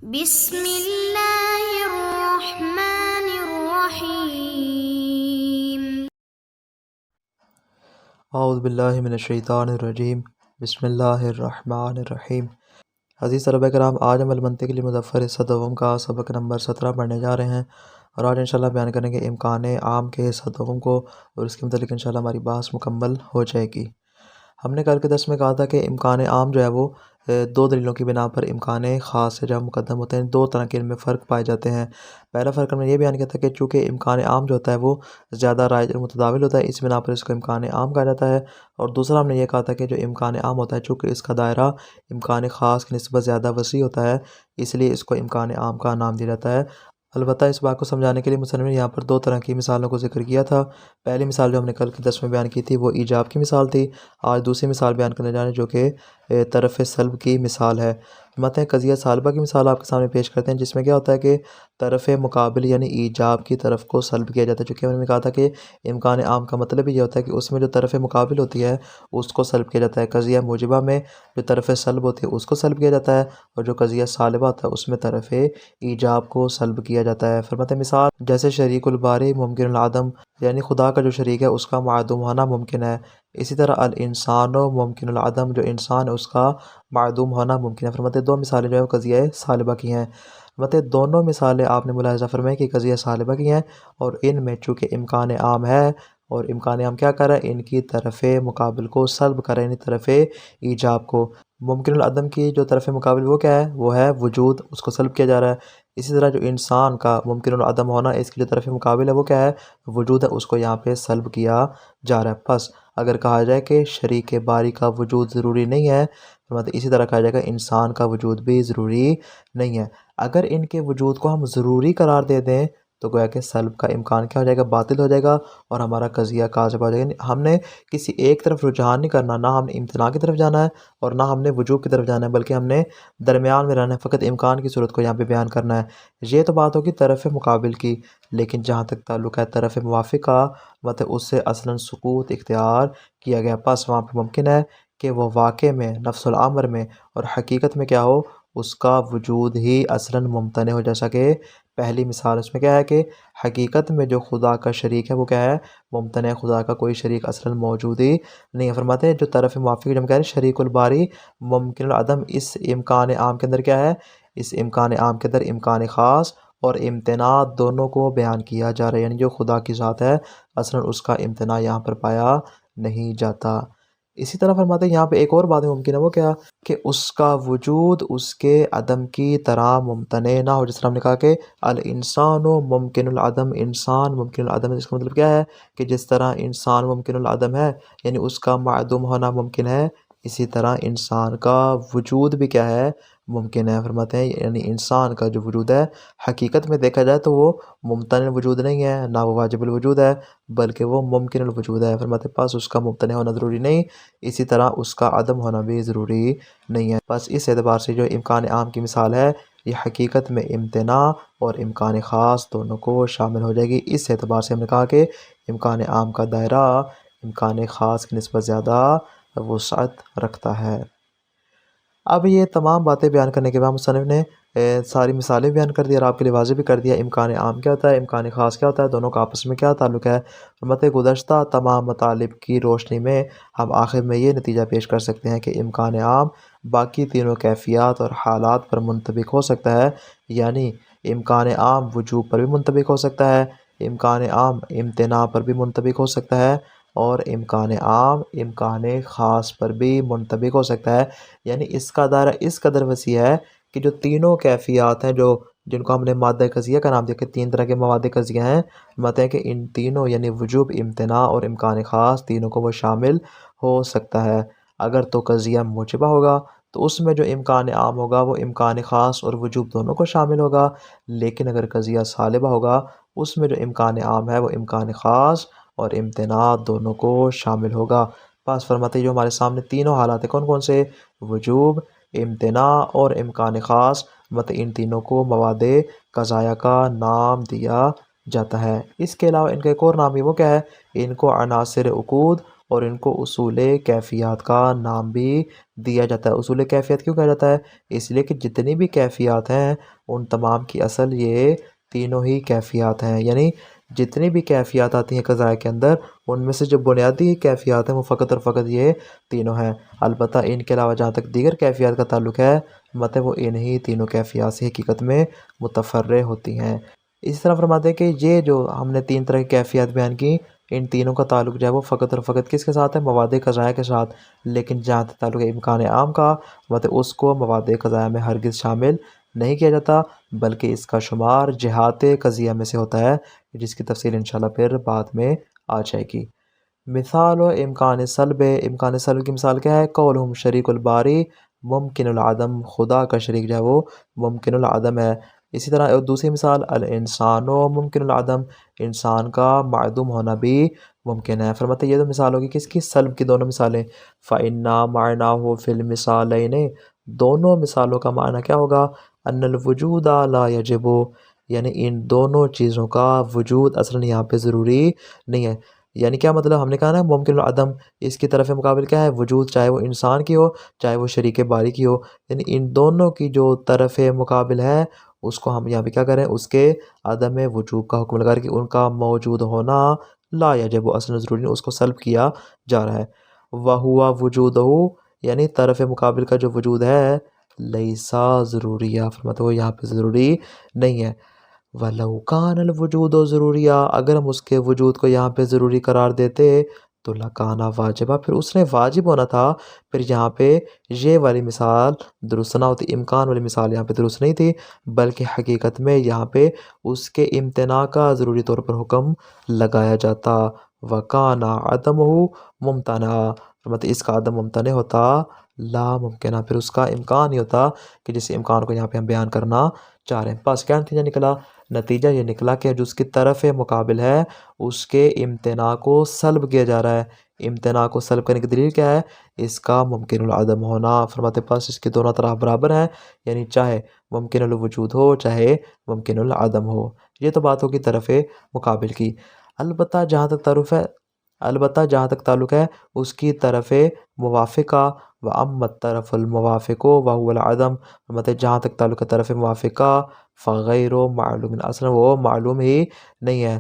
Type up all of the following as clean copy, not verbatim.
بسم اللہ الرحمن الرحیم۔ اعوذ باللہ من الشیطان الرجیم، بسم اللہ الرحمن الرحیم۔ عزیز طلبہ کرام، آج ہم المنطق للمظفر حصہ دوم کا سبق نمبر 17 پڑھنے جا رہے ہیں، اور آج انشاءاللہ بیان کریں گے امکان عام کے حصہ دوم کو، اور اس کے متعلق انشاءاللہ ہماری بحث مکمل ہو جائے گی۔ ہم نے کل کے درس میں کہا تھا کہ امکان عام جو ہے وہ دو دلیلوں کی بنا پر امکان خاص سے جب مقدم ہوتے ہیں، دو طرح کے ان میں فرق پائے جاتے ہیں۔ پہلا فرق ہم نے یہ بیان کیا تھا کہ چونکہ امکان عام جو ہوتا ہے وہ زیادہ رائج اور متداول ہوتا ہے، اس بنا پر اس کو امکان عام کہا جاتا ہے۔ اور دوسرا ہم نے یہ کہا تھا کہ جو امکان عام ہوتا ہے چونکہ اس کا دائرہ امکان خاص کی نسبت زیادہ وسیع ہوتا ہے، اس لیے اس کو امکان عام کا نام دیا جاتا ہے۔ البتہ اس بات کو سمجھانے کے لیے مصنف نے یہاں پر دو طرح کی مثالوں کو ذکر کیا تھا۔ پہلی مثال جو ہم نے کل کے درس میں بیان کی تھی وہ ایجاب کی مثال تھی۔ آج دوسری مثال بیان کرنے جا رہے ہیں جو کہ طرف سلب کی مثال ہے۔ فرماتے ہیں قضیہ سالبہ کی مثال آپ کے سامنے پیش کرتے ہیں، جس میں کیا ہوتا ہے کہ طرف مقابل یعنی ایجاب کی طرف کو سلب کیا جاتا ہے۔ چونکہ ہم نے کہا تھا کہ امکان عام کا مطلب یہ ہوتا ہے کہ اس میں جو طرف مقابل ہوتی ہے اس کو سلب کیا جاتا ہے۔ قضیہ موجبہ میں جو طرف سلب ہوتی ہے اس کو سلب کیا جاتا ہے، اور جو قضیہ سالبہ ہوتا ہے اس میں طرف ایجاب کو سلب کیا جاتا ہے۔ فرماتے ہیں مثال جیسے شریک الباری ممکن العدم، یعنی خدا کا جو شریک ہے اس کا معدوم ہونا ممکن ہے۔ اسی طرح الانسان ممکن العدم، جو انسان ہے اس کا معدوم ہونا ممکن ہے۔ فرماتے ہیں دو مثالیں جو ہے وہ قضیہ سالبہ کی ہیں۔ فرماتے ہیں دونوں مثالیں آپ نے ملاحظہ فرمایا کہ قضیہ سالبہ کی ہیں، اور ان میں چونکہ امکان عام ہے، اور امکان عام کیا کر رہا ہے؟ ان کی طرف مقابل کو سلب کر رہا ہے، یعنی طرف ایجاب کو۔ ممکن العدم کی جو طرف مقابل وہ کیا ہے؟ وہ ہے وجود، اس کو سلب کیا جا رہا ہے۔ اسی طرح جو انسان کا ممکن العدم ہونا، اس کی جو طرف مقابل ہے وہ کیا ہے؟ وجود ہے، اس کو یہاں پہ سلب کیا جا رہا ہے۔ پس اگر کہا جائے کہ شریک باری کا وجود ضروری نہیں ہے، اسی طرح کہا جائے گا انسان کا وجود بھی ضروری نہیں ہے۔ اگر ان کے وجود کو ہم ضروری قرار دے دیں تو گویا کہ سلب کا امکان کیا ہو جائے گا؟ باطل ہو جائے گا، اور ہمارا قضیہ کاذب ہو جائے گا۔ ہم نے کسی ایک طرف رجحان نہیں کرنا، نہ ہم نے امتناع کی طرف جانا ہے اور نہ ہم نے وجوب کی طرف جانا ہے، بلکہ ہم نے درمیان میں رہنا ہے، فقط امکان کی صورت کو یہاں پہ بیان کرنا ہے۔ یہ تو بات ہوگی طرف مقابل کی، لیکن جہاں تک تعلق ہے طرف موافق کا، مطلب اس سے اصلاً سکوت اختیار کیا گیا، پس وہاں پہ ممکن ہے کہ وہ واقع میں نفس الامر میں اور حقیقت میں کیا ہو؟ اس کا وجود ہی اصلاً ممتنع ہو۔ جیسا کہ پہلی مثال اس میں کیا ہے کہ حقیقت میں جو خدا کا شریک ہے وہ کیا ہے؟ ممتنع ہے، خدا کا کوئی شریک اصلاً موجود ہی نہیں ہے۔ فرماتے ہیں جو طرف موافق جو ہم کہہ رہے ہیں شریک الباری ممکن العدم، اس امکان عام کے اندر کیا ہے؟ اس امکان عام کے اندر امکان خاص اور امتناع دونوں کو بیان کیا جا رہا ہے، یعنی جو خدا کی ذات ہے اصلاً اس کا امتناع یہاں پر پایا نہیں جاتا۔ اسی طرح فرماتے ہیں یہاں پہ ایک اور بات ممکن ہے، وہ کیا کہ اس کا وجود اس کے عدم کی طرح ممتنع نہ ہو۔ جس طرح ہم نے کہا کہ الانسان ممکن العدم، انسان ممکن العدم، اس کا مطلب کیا ہے کہ جس طرح انسان ممکن العدم ہے یعنی اس کا معدوم ہونا ممکن ہے، اسی طرح انسان کا وجود بھی کیا ہے؟ ممکن ہے۔ فرماتے ہیں یعنی انسان کا جو وجود ہے حقیقت میں دیکھا جائے تو وہ ممتنع وجود نہیں ہے، نہ وہ واجب الوجود ہے، بلکہ وہ ممکن الوجود ہے۔ فرماتے ہیں پاس اس کا ممتنع ہونا ضروری نہیں، اسی طرح اس کا عدم ہونا بھی ضروری نہیں ہے۔ بس اس اعتبار سے جو امکان عام کی مثال ہے یہ حقیقت میں امتناع اور امکان خاص دونوں کو شامل ہو جائے گی۔ اس اعتبار سے ہم نے کہا کہ امکان عام کا دائرہ امکان خاص کی نسبت زیادہ وسعت رکھتا ہے۔ اب یہ تمام باتیں بیان کرنے کے بعد مصنف نے ساری مثالیں بیان کر دی اور آپ کے لیے واضح بھی کر دیا امکان عام کیا ہوتا ہے، امکان خاص کیا ہوتا ہے، دونوں کا آپس میں کیا تعلق ہے۔ فرماتے گزشتہ تمام مطالب کی روشنی میں ہم آخر میں یہ نتیجہ پیش کر سکتے ہیں کہ امکان عام باقی تینوں کیفیات اور حالات پر منطبق ہو سکتا ہے، یعنی امکان عام وجوب پر بھی منطبق ہو سکتا ہے، امکان عام امتناع پر بھی منطبق ہو سکتا ہے، اور امکان عام امکان خاص پر بھی منطبق ہو سکتا ہے۔ یعنی اس کا دائرہ اس قدر وسیع ہے کہ جو تینوں کیفیات ہیں جن کو ہم نے مادہ قضیہ کا نام دیا کہ تین طرح کے مواد قضیہ ہیں، مطلب ہے کہ ان تینوں یعنی وجوب، امتناع اور امکان خاص تینوں کو وہ شامل ہو سکتا ہے۔ اگر تو قضیہ موجبہ ہوگا تو اس میں جو امکان عام ہوگا وہ امکان خاص اور وجوب دونوں کو شامل ہوگا، لیکن اگر قضیہ سالبہ ہوگا اس میں جو امکان عام ہے وہ امکان خاص اور امتناع دونوں کو شامل ہوگا۔ پاس فرماتے جو ہمارے سامنے تینوں حالات ہیں کون کون سے؟ وجوب، امتناع اور امکان خاص، مطلب ان تینوں کو مواد قضائیہ کا نام دیا جاتا ہے۔ اس کے علاوہ ان کا ایک اور نام بھی وہ کیا ہے؟ ان کو عناصر عقود اور ان کو اصول کیفیات کا نام بھی دیا جاتا ہے۔ اصول کیفیات کیوں کہا جاتا ہے؟ اس لیے کہ جتنی بھی کیفیات ہیں ان تمام کی اصل یہ تینوں ہی کیفیات ہیں، یعنی جتنی بھی کیفیات آتی ہیں قضاء کے اندر ان میں سے جو بنیادی کیفیات ہیں وہ فقط اور فقط یہ تینوں ہیں۔ البتہ ان کے علاوہ جہاں تک دیگر کیفیات کا تعلق ہے مطلب وہ انہی تینوں کیفیات سے حقیقت میں متفرع ہوتی ہیں۔ اسی طرح فرماتے ہیں کہ یہ جو ہم نے تین طرح کی کیفیات بیان کی ان تینوں کا تعلق جو ہے وہ فقط اور فقط کس کے ساتھ ہے؟ مواد قضائیہ کے ساتھ، لیکن جہاں تک تعلق ہے امکان عام کا مطلب اس کو مواد قضائیہ میں ہرگز شامل نہیں کیا جاتا، بلکہ اس کا شمار جہات قضیہ میں سے ہوتا ہے، جس کی تفصیل انشاءاللہ پھر بعد میں آ جائے گی۔ مثال و امکان سلب کی مثال کیا ہے؟ قولہم شریک الباری ممکن العدم، خدا کا شریک جو ہے وہ ممکن العدم ہے۔ اسی طرح دوسری مثال الانسان و ممکن العدم، انسان کا معدوم ہونا بھی ممکن ہے۔ فرماتے ہیں یہ دو مثال ہوگی کس کی؟ سلب کی دونوں مثالیں۔ فَإِنَّا مَعْنَاهُ فِي الْمِثَالَيْنِ، دونوں مثالوں کا معنی کیا ہوگا؟ ان الوجود لا یجب، یعنی ان دونوں چیزوں کا وجود اصلا یہاں پہ ضروری نہیں ہے۔ یعنی کیا مطلب؟ ہم نے کہا نا ممکن العدم، اس کی طرف مقابل کیا ہے؟ وجود، چاہے وہ انسان کی ہو چاہے وہ شریک باری کی ہو، یعنی ان دونوں کی جو طرف مقابل ہے اس کو ہم یہاں پہ کیا کریں؟ اس کے عدم وجوب کا حکم لگا رہے کہ ان کا موجود ہونا لا یجب، اصلا ضروری نہیں، اس کو سلب کیا جا رہا ہے۔ وَهُوَ وُجُودُهُ، یعنی طرف مقابل کا جو وجود ہے لیسا ضروریہ، فرماتے وہ یہاں پہ ضروری نہیں ہے۔ وَلَوْ كَانَ الْوُجُودُ ضروریہ، اگر ہم اس کے وجود کو یہاں پہ ضروری قرار دیتے تو لَكَانَ واجبہ، پھر اس نے واجب ہونا تھا، پھر یہاں پہ یہ والی مثال درست نہ ہوتی، امکان والی مثال یہاں پہ درست نہیں تھی، بلکہ حقیقت میں یہاں پہ اس کے امتناع کا ضروری طور پر حکم لگایا جاتا۔ وَكَانَ عَدَمُهُ مُمْتَنَعًا، مطلب اس کا عدم ممتنع ہوتا لا ممکنہ، پھر اس کا امکان ہی ہوتا کہ جس امکان کو یہاں پہ ہم بیان کرنا چاہ رہے ہیں۔ بس کیا نتیجہ نکلا؟ نتیجہ یہ نکلا کہ جو اس کی طرف مقابل ہے اس کے امتناع کو سلب کیا جا رہا ہے۔ امتناع کو سلب کرنے کی دلیل کیا ہے؟ اس کا ممکن العدم ہونا۔ فرماتے پاس اس کی دونوں طرف برابر ہیں، یعنی چاہے ممکن الوجود ہو چاہے ممکن العدم ہو۔ یہ تو بات ہوگی طرف مقابل کی۔ البتہ جہاں تک تعلق ہے اس کی طرف موافقہ، وَأَمَّا الطَّرَفُ الْمُوَافِقُ وَهُوَ الْعَدَمُ، مطلب جہاں تک تعلق ہے طرف موافقہ فَغَيْرُ مَعْلُومٍ، اصلا وہ معلوم ہی نہیں ہے۔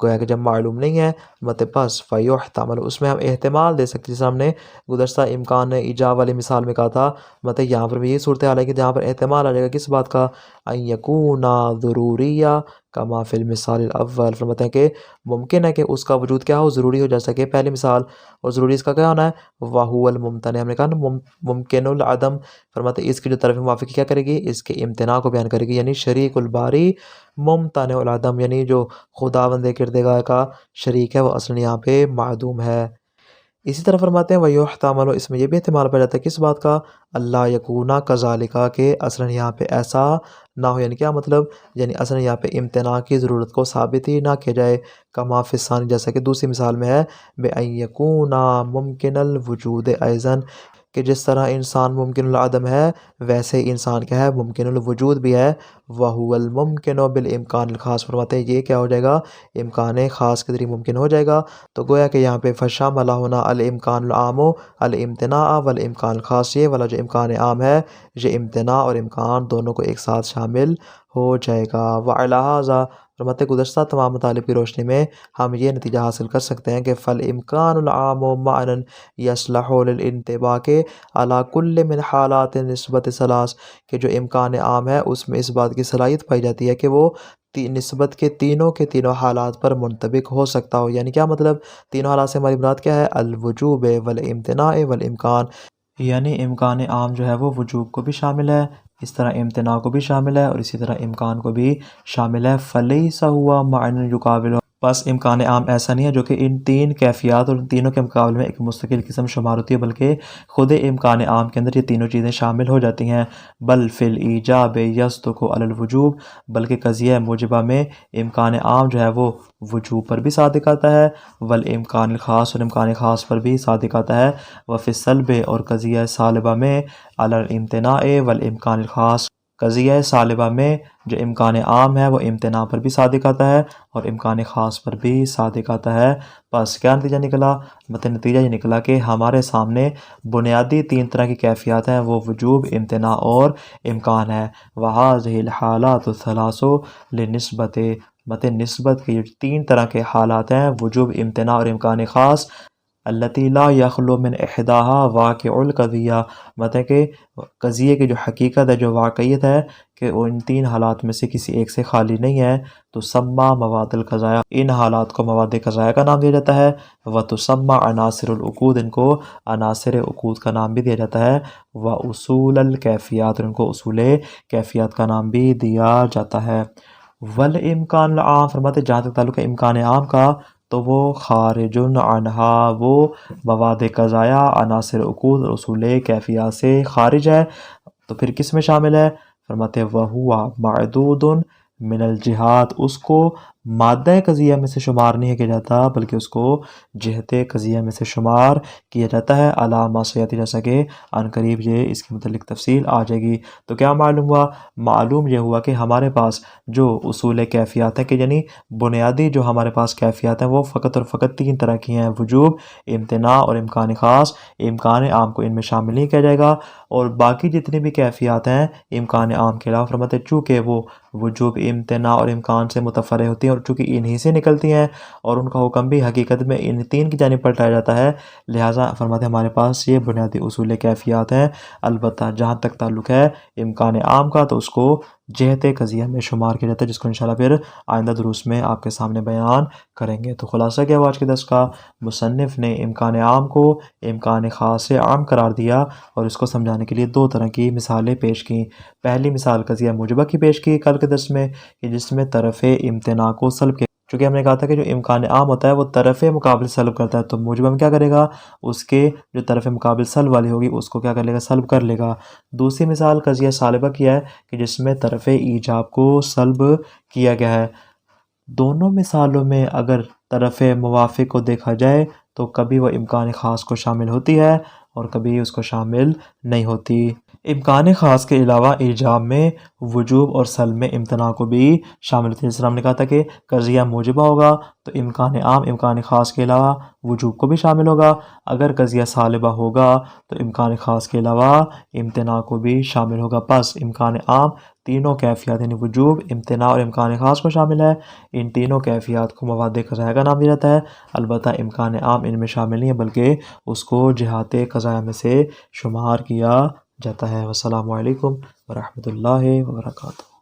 گویا کہ جب معلوم نہیں ہے مطلب بس فَيُحْتَمَلُ، اس میں ہم احتمال دے سکتے ہیں، جیسے ہم نے گزشتہ امکان ایجاب والی مثال میں کہا تھا، مطلب یہاں پر بھی یہ صورتحال ہے کہ جہاں پر احتمال آ جائے گا کس بات کا؟ ان یکونا ضروریہ کما فی المثال الاول، فرماتے ہیں کہ ممکن ہے کہ اس کا وجود کیا ہو؟ ضروری ہو، جیسا کہ پہلی مثال، اور ضروری اس کا کیا ہونا ہے؟ وَهُوَ الْمُمْتَنِعُ، ہم نے کہا نا ممکن العدم، فرماتے ہیں اس کی جو طرف موافقی کیا کرے گی؟ اس کے امتناع کو بیان کرے گی، یعنی شریک الباری ممتنع العدم، یعنی جو خداوند کردگار کا شریک ہے وہ اصلا یہاں پہ معدوم ہے۔ اسی طرح فرماتے ہیں وَيُحْتَمَلُ، اس میں یہ بھی احتمال پڑ جاتا ہے کس بات کا؟ اللہ یکونا کذالک، کہ اصلا یہاں پہ ایسا نہ ہو، یعنی کیا مطلب؟ یعنی اصلا یہاں پہ امتناع کی ضرورت کو ثابت ہی نہ کیا جائے، کما فی الثانی، جیسا کہ دوسری مثال میں ہے بِأَن یکونا ممکن الوجود ایضاً، کہ جس طرح انسان ممکن العدم ہے ویسے ہی انسان کیا ہے؟ ممکن الوجود بھی ہے۔ وَهُوَ الْمُمْكِنُ بِالْإِمْكَانِ الْخَاصِ، فرماتے ہیں یہ کیا ہو جائے گا؟ امکان خاص کے ذریعے ممکن ہو جائے گا۔ تو گویا کہ یہاں پہ فشامل ہونا الامکان العام الامتناع والامکان الخاص، یہ والا جو امکان عام ہے یہ امتناع اور امکان دونوں کو ایک ساتھ شامل ہو جائے گا۔ وعلی ھذا، فرماتے گزشتہ تمام مطالب کی روشنی میں ہم یہ نتیجہ حاصل کر سکتے ہیں کہ فالامکان العام معنی یصلح للانطباق علی کل من حالات نسبت ثلاث، کہ جو امکان عام ہے اس میں اس بات کی صلاحیت پائی جاتی ہے کہ وہ نسبت کے تینوں حالات پر منطبق ہو سکتا ہو۔ یعنی کیا مطلب؟ تینوں حالات سے ہماری مراد کیا ہے؟ الوجوب والامتناع والامکان، یعنی امکان عام جو ہے وہ وجوب کو بھی شامل ہے، اس طرح امتناع کو بھی شامل ہے، اور اسی طرح امکان کو بھی شامل ہے۔ فلیس ہوا معنی یقابل، بس امکان عام ایسا نہیں ہے جو کہ ان تین کیفیات اور تینوں کے مقابلے میں ایک مستقل قسم شمار ہوتی ہے، بلکہ خود امکان عام کے اندر یہ تینوں چیزیں شامل ہو جاتی ہیں۔ بل فی الایجاب یصدق علی الوجوب، بلکہ قضیہ موجبہ میں امکان عام جو ہے وہ وجوب پر بھی صادق آتا ہے، والامکان الخاص، اور امکان خاص پر بھی صادق آتا ہے، وفی السلب، اور قضیہ سالبہ میں علی الامتناع والامکان الخاص، قضیہ سالبہ میں جو امکان عام ہے وہ امتناع پر بھی صادق آتا ہے اور امکان خاص پر بھی صادق آتا ہے۔ بس کیا نتیجہ نکلا؟ نتیجہ یہ نکلا کہ ہمارے سامنے بنیادی 3 طرح کی کیفیات ہیں، وہ وجوب، امتناع اور امکان ہے۔ وَهَذِهِ الْحَالَاتُ الثَّلَاثُ لِلنِّسْبَةِ نسبت کے جو 3 طرح کے حالات ہیں، وجوب، امتناع اور امکان خاص، التي لا يخلو من احداها واقع القضیہ، مطلب کہ قضیے کی جو حقیقت ہے، جو واقعیت ہے کہ وہ ان 3 حالات میں سے کسی ایک سے خالی نہیں ہے، تو سما مواد القضایا، ان حالات کو مواد قضایا کا نام دیا جاتا ہے۔ وتسمى عناصر العقود، ان کو عناصر عقود کا نام بھی دیا جاتا ہے۔ واصول الکیفیات، ان کو اصول کیفیات کا نام بھی دیا جاتا ہے۔ والامکان العام، فرماتے جہاں تک تعلق ہے امکان عام کا تو وہ خارج عنہا، وہ مواد قضایا، عناصر عقود اور اصول کیفیات سے خارج ہے۔ تو پھر کس میں شامل ہے؟ فرماتے وَهُوَ مَعْدُودٌ من الجہات، اس کو مادہ قضیہ میں سے شمار نہیں کیا جاتا بلکہ اس کو جہت قضیہ میں سے شمار کیا جاتا ہے۔ علامہ سیاتی، جیسا کہ عن قریب یہ اس کے متعلق تفصیل آ جائے گی۔ تو کیا معلوم ہوا؟ معلوم یہ ہوا کہ ہمارے پاس جو اصول کیفیات ہیں، کہ یعنی بنیادی جو ہمارے پاس کیفیات ہیں وہ فقط اور فقط 3 طرح کی ہیں، وجوب، امتناع اور امکان خاص۔ امکان عام کو ان میں شامل نہیں کیا جائے گا، اور باقی جتنی بھی کیفیات ہیں امکان عام کے علاوہ، فرماتے چونکہ وہ وجوب، امتناع اور امکان سے متفرع ہوتی ہیں اور چونکہ انہی سے نکلتی ہیں اور ان کا حکم بھی حقیقت میں ان 3 کی جانب پلٹایا جاتا ہے، لہٰذا فرماتے ہمارے پاس یہ بنیادی اصول کیفیات ہیں۔ البتہ جہاں تک تعلق ہے امکان عام کا تو اس کو جہت قضیہ میں شمار کیا جاتا ہے، جس کو انشاءاللہ پھر آئندہ دروس میں آپ کے سامنے بیان کریں گے۔ تو خلاصہ کیا ہوا آج کے درس کا؟ مصنف نے امکان عام کو امکان خاص سے عام قرار دیا اور اس کو سمجھانے کے لیے 2 طرح کی مثالیں پیش کیں۔ پہلی مثال قضیہ موجبہ کی پیش کی کل کے درس میں، کہ جس میں طرف امتناع کو سلب کیا، چونکہ ہم نے کہا تھا کہ جو امکان عام ہوتا ہے وہ طرف مقابل سلب کرتا ہے، تو موجبہ میں کیا کرے گا؟ اس کے جو طرف مقابل سلب والی ہوگی اس کو کیا کر لے گا؟ سلب کر لے گا۔ دوسری مثال قضیہ سالبہ کی ہے کہ جس میں طرف ایجاب کو سلب کیا گیا ہے۔ دونوں مثالوں میں اگر طرف موافق کو دیکھا جائے تو کبھی وہ امکان خاص کو شامل ہوتی ہے اور کبھی اس کو شامل نہیں ہوتی۔ امکان خاص کے علاوہ ایجاب میں وجوب اور سلب میں امتناع کو بھی شامل ہوتی ہے۔ جس طرح ہم نے کہا تھا کہ قضیہ موجبہ ہوگا تو امکان عام امکان خاص کے علاوہ وجوب کو بھی شامل ہوگا، اگر قضیہ سالبہ ہوگا تو امکان خاص کے علاوہ امتناع کو بھی شامل ہوگا۔ پس امکان عام تینوں کیفیات یعنی وجوب، امتناع اور امکان خاص کو شامل ہے۔ ان تینوں کیفیات کو مواد قضایا کا نام دیا جاتا ہے، البتہ امکان عام ان میں شامل نہیں ہے بلکہ اس کو جہات قضایا میں سے شمار کیا جاتا ہے۔ والسلام علیکم ورحمۃ اللہ وبرکاتہ۔